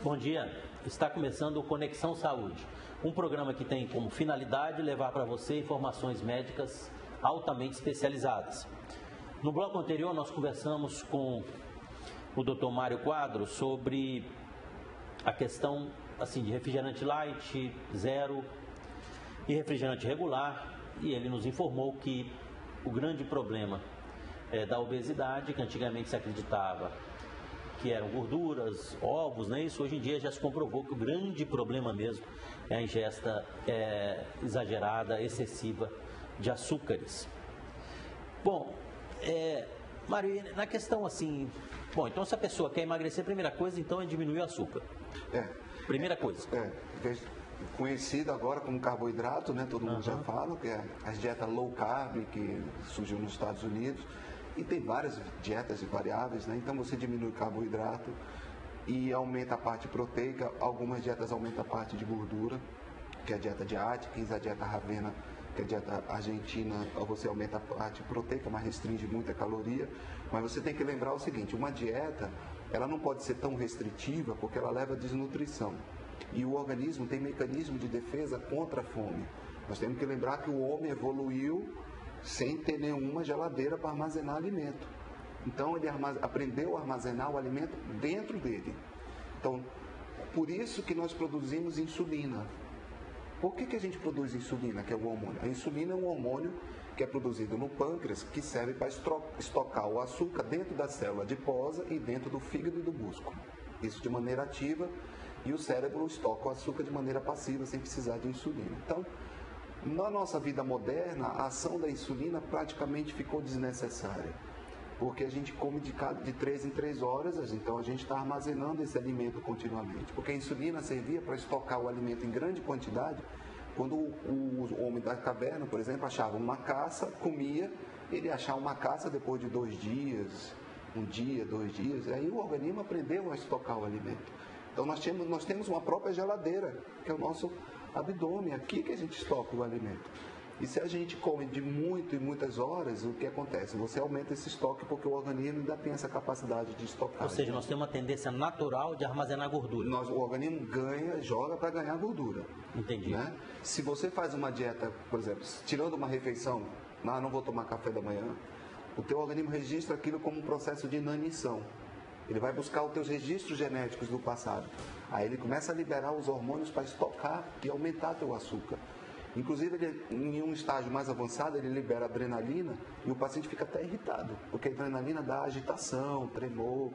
Bom dia, está começando o Conexão Saúde, um programa que tem como finalidade levar para você informações médicas altamente especializadas. No bloco anterior nós conversamos com o Dr. Mário Quadros sobre a questão assim, de refrigerante light, zero e refrigerante regular, e ele nos informou que o grande problema da obesidade, que antigamente se acreditava que eram gorduras, ovos, né? Isso hoje em dia já se comprovou que o grande problema mesmo é a ingesta exagerada, excessiva de açúcares. Bom, Mário, na questão assim, bom, então se a pessoa quer emagrecer, a primeira coisa então é diminuir o açúcar. Primeira coisa. Conhecido agora como carboidrato, né? Todo mundo já fala, que é a dieta low carb que surgiu nos Estados Unidos. E tem várias dietas variáveis, né? Então você diminui o carboidrato e aumenta a parte proteica. Algumas dietas aumentam a parte de gordura, que é a dieta de Atkins, a dieta Ravena, que é a dieta argentina, você aumenta a parte proteica, mas restringe muito a caloria. Mas você tem que lembrar o seguinte, uma dieta, ela não pode ser tão restritiva porque ela leva a desnutrição. E o organismo tem mecanismo de defesa contra a fome. Nós temos que lembrar que o homem evoluiu sem ter nenhuma geladeira para armazenar alimento. Então ele aprendeu a armazenar o alimento dentro dele. Então, por isso que nós produzimos insulina. Por que a gente produz insulina, que é um hormônio? A insulina é um hormônio que é produzido no pâncreas, que serve para estocar o açúcar dentro da célula adiposa e dentro do fígado e do músculo. Isso de maneira ativa, e o cérebro estoca o açúcar de maneira passiva, sem precisar de insulina. Então, na nossa vida moderna, a ação da insulina praticamente ficou desnecessária, porque a gente come de 3 em 3 horas, então a gente está armazenando esse alimento continuamente, porque a insulina servia para estocar o alimento em grande quantidade. Quando o homem da caverna, por exemplo, achava uma caça, comia, ele ia achar uma caça depois de 2 dias, 1 dia, 2 dias, e aí o organismo aprendeu a estocar o alimento. Então nós temos uma própria geladeira, que é o nosso abdômen, aqui que a gente estoca o alimento. E se a gente come de muito e muitas horas, o que acontece? Você aumenta esse estoque porque o organismo ainda tem essa capacidade de estocar. Ou seja, nós temos uma tendência natural de armazenar gordura. O organismo joga para ganhar gordura. Entendi. Né? Se você faz uma dieta, por exemplo, tirando uma refeição, não vou tomar café da manhã, o teu organismo registra aquilo como um processo de inanição. Ele vai buscar os teus registros genéticos do passado. Aí ele começa a liberar os hormônios para estocar e aumentar teu açúcar. Inclusive, em um estágio mais avançado, ele libera adrenalina e o paciente fica até irritado, porque a adrenalina dá agitação, tremor,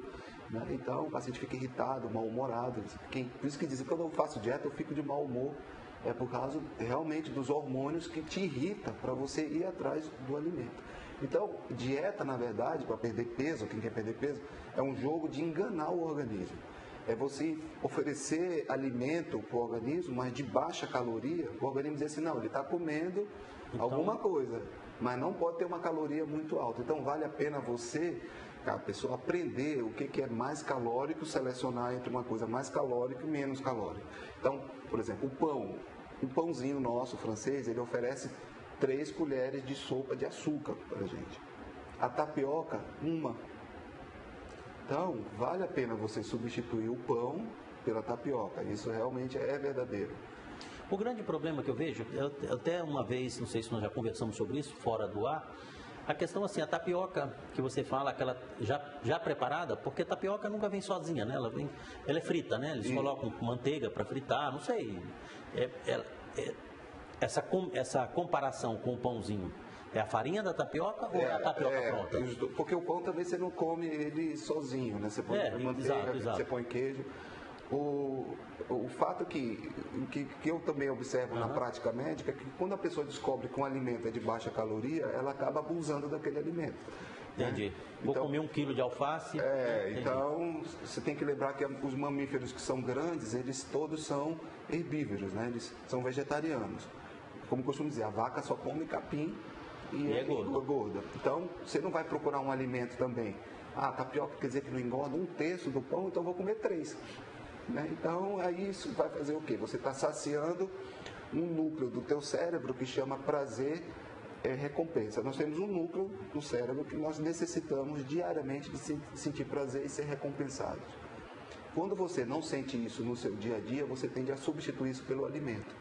né? Então o paciente fica irritado, mal-humorado. Por isso que dizem que quando eu faço dieta eu fico de mau humor. É por causa realmente dos hormônios que te irritam para você ir atrás do alimento. Então, dieta, na verdade, para perder peso, quem quer perder peso, é um jogo de enganar o organismo. É você oferecer alimento para o organismo, mas de baixa caloria, o organismo diz assim, não, ele está comendo alguma coisa, mas não pode ter uma caloria muito alta. Então, vale a pena a pessoa aprender o que é mais calórico, selecionar entre uma coisa mais calórica e menos calórica. Então, por exemplo, o pãozinho nosso, francês, ele oferece 3 colheres de sopa de açúcar para a gente. A tapioca, 1. Então, vale a pena você substituir o pão pela tapioca. Isso realmente é verdadeiro. O grande problema que eu vejo, eu até uma vez, não sei se nós já conversamos sobre isso, fora do ar, a questão assim, a tapioca que você fala, aquela já preparada, porque a tapioca nunca vem sozinha, né? Ela é frita, né? Eles colocam manteiga para fritar, não sei. Essa comparação com o pãozinho, é a farinha da tapioca ou é a tapioca pronta? Porque o pão também você não come ele sozinho, né? Você põe manteiga, exato. Você põe queijo. O fato que eu também observo na prática médica é que quando a pessoa descobre que um alimento é de baixa caloria, ela acaba abusando daquele alimento. Entendi. Né? Vou comer 1 quilo de alface. Então você tem que lembrar que os mamíferos que são grandes, eles todos são herbívoros, né? Eles são vegetarianos. Como costumo dizer, a vaca só come capim e é gorda. Então você não vai procurar um alimento também. Tapioca quer dizer que não engorda 1/3 do pão, então eu vou comer 3. Né? Então, aí isso vai fazer o quê? Você está saciando um núcleo do teu cérebro que chama prazer recompensa. Nós temos um núcleo do cérebro que nós necessitamos diariamente de sentir prazer e ser recompensados. Quando você não sente isso no seu dia a dia, você tende a substituir isso pelo alimento.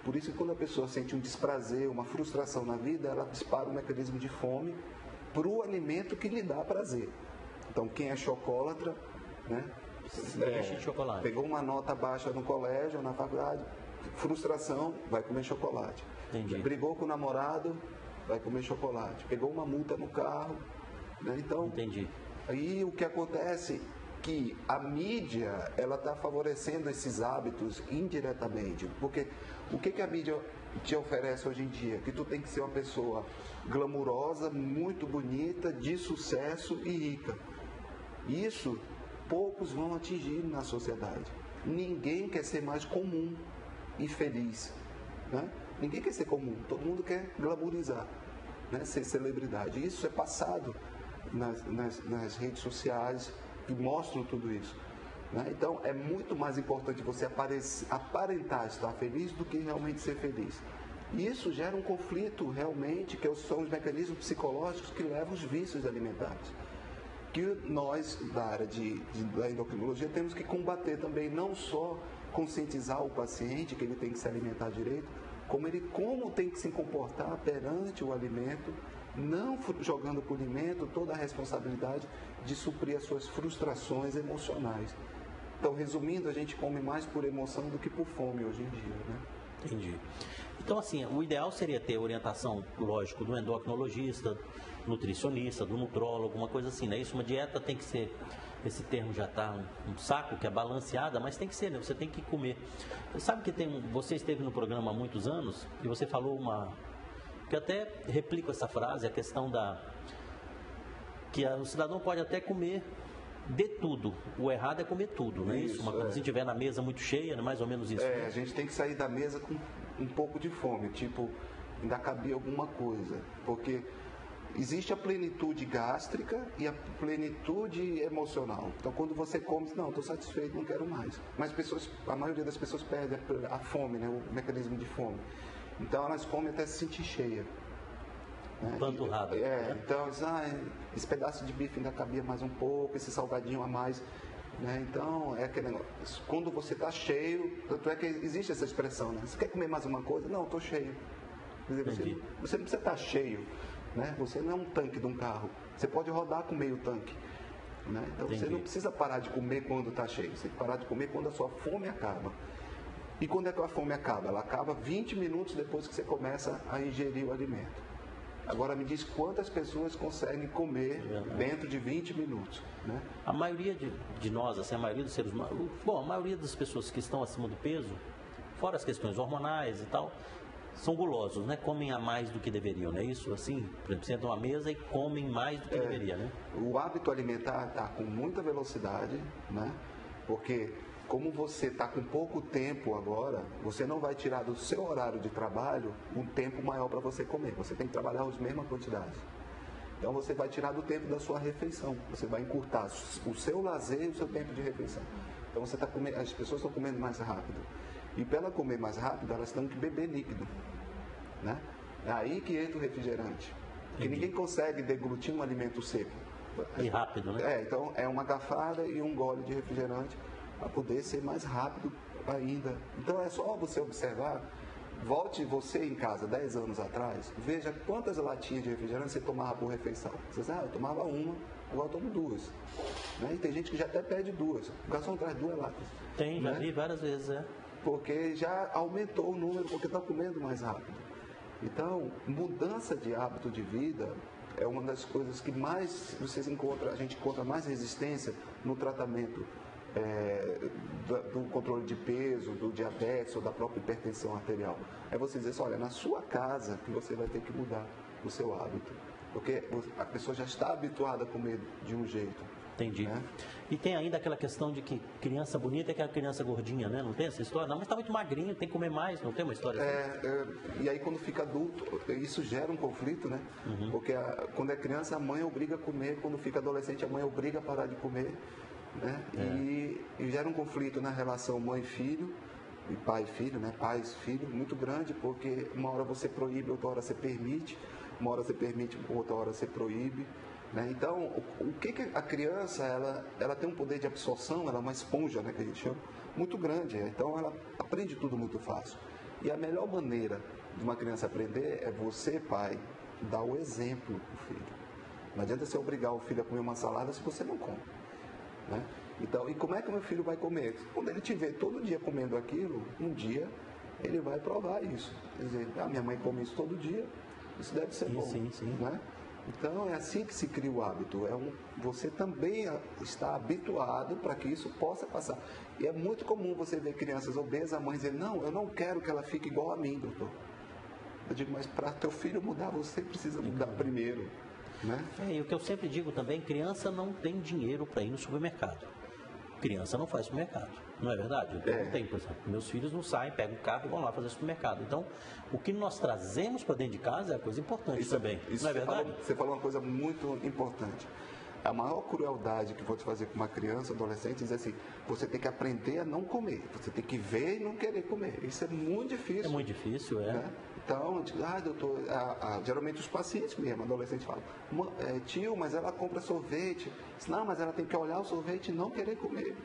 Por isso que quando a pessoa sente um desprazer, uma frustração na vida, ela dispara um mecanismo de fome para o alimento que lhe dá prazer. Então, quem é chocólatra, né? De chocolate. Pegou uma nota baixa no colégio ou na faculdade, frustração, vai comer chocolate. Entendi. Brigou com o namorado, vai comer chocolate. Pegou uma multa no carro, né? Então, Entendi. aí o que acontece que a mídia, ela está favorecendo esses hábitos indiretamente. Porque o que a mídia te oferece hoje em dia? Que tu tem que ser uma pessoa glamurosa, muito bonita, de sucesso e rica. Isso poucos vão atingir na sociedade. Ninguém quer ser mais comum e feliz, né? Ninguém quer ser comum, todo mundo quer glamourizar, né? Ser celebridade. Isso é passado nas redes sociais que mostram tudo isso, né? Então é muito mais importante você aparentar estar feliz do que realmente ser feliz. E isso gera um conflito realmente, que são os mecanismos psicológicos que levam os vícios alimentares, que nós da área da endocrinologia temos que combater também, não só conscientizar o paciente que ele tem que se alimentar direito, como tem que se comportar perante o alimento, não jogando para o alimento toda a responsabilidade de suprir as suas frustrações emocionais. Então, resumindo, a gente come mais por emoção do que por fome hoje em dia, né? Entendi. Então, assim, o ideal seria ter orientação, lógico, do endocrinologista, nutricionista, do nutrólogo, alguma coisa assim, né? Isso, uma dieta tem que ser, esse termo já está um saco, que é balanceada, mas tem que ser, né? Você tem que comer. Sabe que você esteve no programa há muitos anos e você falou que eu até replico essa frase, a questão que o cidadão pode até comer de tudo. O errado é comer tudo, não é isso? Quando você estiver na mesa muito cheia, é mais ou menos isso. A gente tem que sair da mesa com um pouco de fome, tipo, ainda cabia alguma coisa, porque existe a plenitude gástrica e a plenitude emocional. Então, quando você come, não, estou satisfeito, não quero mais. Mas a maioria das pessoas perde a fome, né? O mecanismo de fome. Então, elas comem até se sentir cheia. Panturrado. Então, esse pedaço de bife ainda cabia mais um pouco, esse salgadinho a mais, né? Então, é aquele negócio. Quando você está cheio, tanto é que existe essa expressão, né? Você quer comer mais uma coisa? Não, estou cheio. Quer dizer, você não precisa estar cheio, né? Você não é um tanque de um carro. Você pode rodar com meio tanque, né? Então, você não precisa parar de comer quando está cheio. Você tem que parar de comer quando a sua fome acaba. E quando é que a fome acaba? Ela acaba 20 minutos depois que você começa a ingerir o alimento. Agora me diz quantas pessoas conseguem comer dentro de 20 minutos, né? A maioria de nós, assim, a maioria dos seres humanos, a maioria das pessoas que estão acima do peso, fora as questões hormonais e tal, são gulosos, né? Comem a mais do que deveriam, não é isso? Assim, por exemplo, sentam à mesa e comem mais do que deveria, né? O hábito alimentar está com muita velocidade, né? Porque como você está com pouco tempo agora, você não vai tirar do seu horário de trabalho um tempo maior para você comer. Você tem que trabalhar as mesmas quantidades. Então você vai tirar do tempo da sua refeição. Você vai encurtar o seu lazer e o seu tempo de refeição. Então você está comendo, as pessoas estão comendo mais rápido. E para ela comer mais rápido, elas têm que beber líquido, né? É aí que entra o refrigerante. Porque ninguém consegue deglutir um alimento seco. E rápido, né? Então é uma garfada e um gole de refrigerante para poder ser mais rápido ainda. Então é só você observar, volte você em casa 10 anos atrás, veja quantas latinhas de refrigerante você tomava por refeição. Você diz, eu tomava uma, agora eu tomo duas, né? E tem gente que já até pede duas. O garçom traz 2 latas. Tem, já vi várias vezes, Porque já aumentou o número, porque está comendo mais rápido. Então, mudança de hábito de vida é uma das coisas que mais a gente encontra mais resistência no tratamento do controle de peso, do diabetes ou da própria hipertensão arterial. É você dizer assim, olha, na sua casa que você vai ter que mudar o seu hábito. Porque a pessoa já está habituada a comer de um jeito. Entendi. Né? E tem ainda aquela questão de que criança bonita é aquela criança gordinha, né? Não tem essa história? Não, mas está muito magrinho, tem que comer mais, não tem uma história assim? E aí quando fica adulto, isso gera um conflito, né? Porque quando é criança a mãe obriga a comer, quando fica adolescente a mãe obriga a parar de comer, né? E gera um conflito na relação mãe-filho, e pai-filho, né? Pais-filho, muito grande, porque uma hora você proíbe, outra hora você permite. uma hora você permite, outra hora você proíbe. Né? Então, o que a criança, ela tem um poder de absorção, ela é uma esponja, né, que a gente chama, muito grande. Então, ela aprende tudo muito fácil. E a melhor maneira de uma criança aprender é você, pai, dar o exemplo para o filho. Não adianta você obrigar o filho a comer uma salada se você não come. Né? Então, e como é que o meu filho vai comer? Quando ele te vê todo dia comendo aquilo, um dia ele vai provar isso. Quer dizer, minha mãe come isso todo dia, isso deve ser bom. Sim, sim. Né? Então, é assim que se cria o hábito. Você também está habituado para que isso possa passar. E é muito comum você ver crianças obesas, a mãe dizer, não, eu não quero que ela fique igual a mim, doutor. Eu digo, mas para teu filho mudar, você precisa mudar primeiro. Né? E o que eu sempre digo também, criança não tem dinheiro para ir no supermercado. Criança não faz supermercado, não é verdade? Eu não tenho, por exemplo. Meus filhos não saem, pegam o carro e vão lá fazer supermercado. Então, o que nós trazemos para dentro de casa é a coisa importante também, não é verdade? Você falou uma coisa muito importante. A maior crueldade que pode fazer com uma criança, adolescente, é dizer assim, você tem que aprender a não comer. Você tem que ver e não querer comer. Isso é muito difícil. É muito difícil, é. Né? Então, doutor, geralmente os pacientes mesmo, adolescentes falam, tio, mas ela compra sorvete. Não, mas ela tem que olhar o sorvete e não querer comer.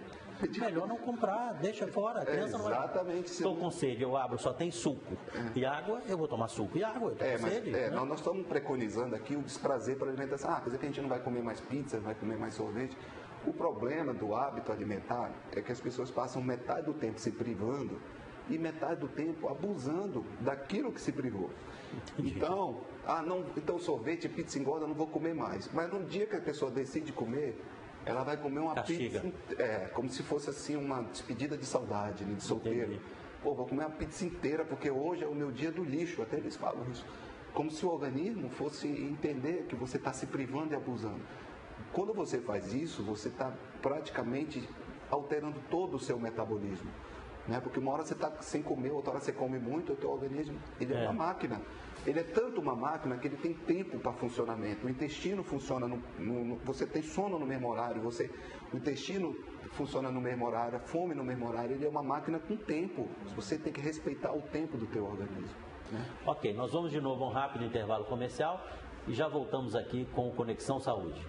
Melhor não comprar, deixa fora. A criança não vai. Exatamente. Estou com sede, eu abro, só tem suco e água, eu vou tomar suco e água. Eu tô com sede, né? Nós estamos preconizando aqui o desprazer para a alimentação. Quer dizer que a gente não vai comer mais pizza, não vai comer mais sorvete. O problema do hábito alimentar é que as pessoas passam metade do tempo se privando e metade do tempo abusando daquilo que se privou. Entendi. Então sorvete, pizza engorda, eu não vou comer mais. Mas no dia que a pessoa decide comer, ela vai comer uma Castiga. pizza, como se fosse assim uma despedida de saudade, né, de solteiro. Entendi. Pô, vou comer uma pizza inteira porque hoje é o meu dia do lixo, até eles falam isso. Como se o organismo fosse entender que você está se privando e abusando. Quando você faz isso, você está praticamente alterando todo o seu metabolismo. Né? Porque uma hora você está sem comer, outra hora você come muito, o teu organismo ele é uma máquina. Ele é tanto uma máquina que ele tem tempo para funcionamento. O intestino funciona, você tem sono no mesmo horário, o intestino funciona no mesmo horário, a fome no mesmo horário, ele é uma máquina com tempo. Você tem que respeitar o tempo do teu organismo. Né? Ok, nós vamos de novo a um rápido intervalo comercial e já voltamos aqui com o Conexão Saúde.